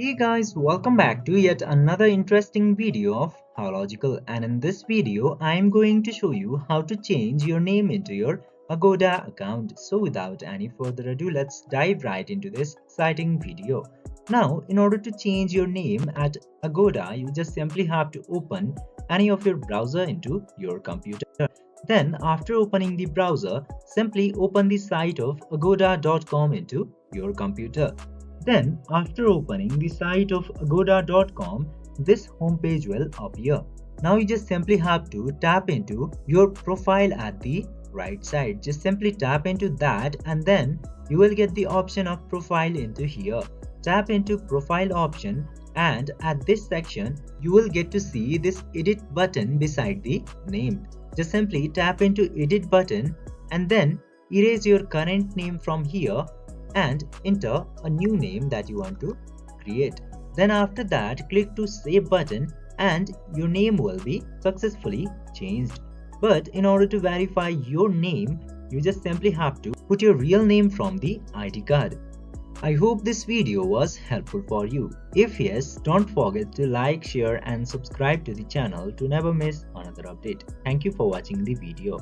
Hey guys, welcome back to yet another interesting video of Howlogical, and in this video I am going to show you how to change your name into your Agoda account. So without any further ado, let's dive right into this exciting video. Now, in order to change your name at Agoda, you just simply have to open any of your browser into your computer. Then after opening the browser, simply open the site of agoda.com into your computer. Then, after opening the site of agoda.com, this homepage will appear. Now you just simply have to tap into your profile at the right side. Just simply tap into that and then you will get the option of profile into here. Tap into profile option and at this section you will get to see this edit button beside the name. Just simply tap into edit button and then erase your current name from here and enter a new name that you want to create. Then after that, click to save button and your name will be successfully changed. But in order to verify your name, you just simply have to put your real name from the ID card. I hope this video was helpful for you. If yes, don't forget to like, share and subscribe to the channel to never miss another update. Thank you for watching the video.